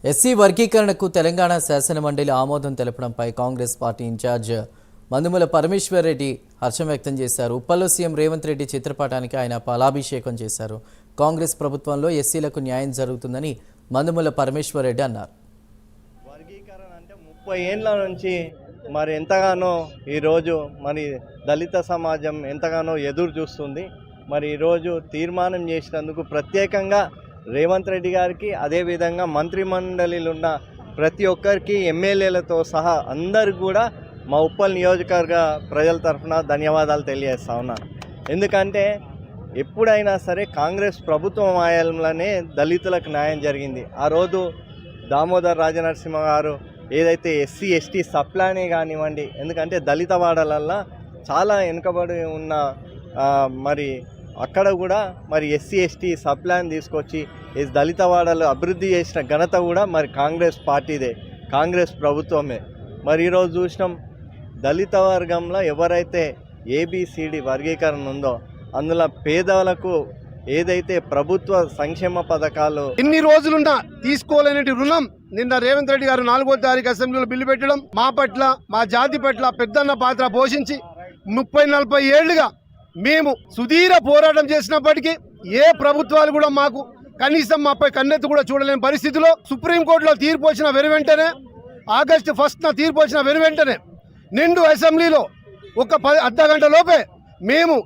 SC వర్గీకరణకు తెలంగాణ శాసనమండలి ఆమోదం తెలపడంపై కాంగ్రెస్ పార్టీ ఇన్ఛార్జ్ మందుముల పరమేశ్వర్ రెడ్డి హర్షం వ్యక్తం చేశారు. ఉప్పల్లో సీఎం రేవంత్ రెడ్డి చిత్రపటానికి ఆయన పాలాభిషేకం చేశారు. కాంగ్రెస్ ప్రభుత్వంలో ఎస్సీలకు న్యాయం జరుగుతుందని మందుముల పరమేశ్వర్ రెడ్డి అన్నారు. వర్గీకరణ అంటే 30 ఏళ్ల నుంచి మరి ఎంతగానో ఈరోజు మరి దళిత సమాజం ఎంతగానో ఎదురు చూస్తుంది. మరి ఈరోజు తీర్మానం చేసినందుకు ప్రత్యేకంగా రేవంత్ రెడ్డి గారికి, అదేవిధంగా మంత్రిమండలిలో ఉన్న ప్రతి ఒక్కరికి, ఎమ్మెల్యేలతో సహా అందరు కూడా మా ఉప్పల్ నియోజకవర్గ ప్రజల తరఫున ధన్యవాదాలు తెలియజేస్తా ఉన్నాను. ఎందుకంటే ఎప్పుడైనా సరే కాంగ్రెస్ ప్రభుత్వం ఆయంలోనే దళితులకు న్యాయం జరిగింది. ఆ రోజు దామోదర్ రాజనరసింహ గారు ఏదైతే ఎస్సీ ఎస్టీ సప్లానే కానివ్వండి, ఎందుకంటే దళిత వాడలల్లో చాలా వెనుకబడి ఉన్న మరి అక్కడ కూడా మరి ఎస్సీ ఎస్టీ సప్లాన్ తీసుకొచ్చి దళిత వాడలు అభివృద్ధి చేసిన ఘనత కూడా మరి కాంగ్రెస్ పార్టీదే, కాంగ్రెస్ ప్రభుత్వమే. మరి ఈరోజు చూసినాం, దళిత వర్గంలో ఎవరైతే ఏబిసిడి వర్గీకరణ ఉందో అందులో పేదలకు ఏదైతే ప్రభుత్వ సంక్షేమ పథకాలు ఇన్ని రోజులున్నా తీసుకోలేని రుణం నిన్న రేవంత్ రెడ్డి గారు 4వ తారీఖు అసెంబ్లీలో బిల్లు పెట్టడం మా పట్ల, మా జాతి పట్ల పెద్దన్న పాత్ర పోషించి 30-40 ఏళ్లుగా మేము సుదీర్ఘ పోరాటం చేసినప్పటికీ ఏ ప్రభుత్వాలు కూడా మాకు కనీసం మాపై కన్నెత్తి కూడా చూడలేని పరిస్థితిలో సుప్రీంకోర్టులో తీర్పు వచ్చిన వెనువెంటనే, ఆగస్టు 1న తీర్పు వచ్చిన వెనువెంటనే నిండు అసెంబ్లీలో ఒక అర్ధగంట లోపే మేము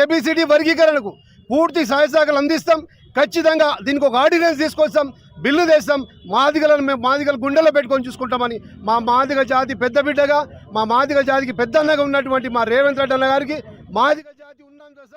ఏబిసిడి వర్గీకరణకు పూర్తి సహాయశాఖలు అందిస్తాం. ఖచ్చితంగా దీనికి ఒక ఆర్డినెన్స్ తీసుకొస్తాం, బిల్లు తెస్తాం. మాదిగల గుండెల్లో పెట్టుకొని చూసుకుంటామని మా మాదిగ జాతి పెద్ద బిడ్డగా, మా మాదిగ జాతికి పెద్ద అన్నగా ఉన్నటువంటి మా రేవంత్ రెడ్డి అన్న గారికి మాదిగ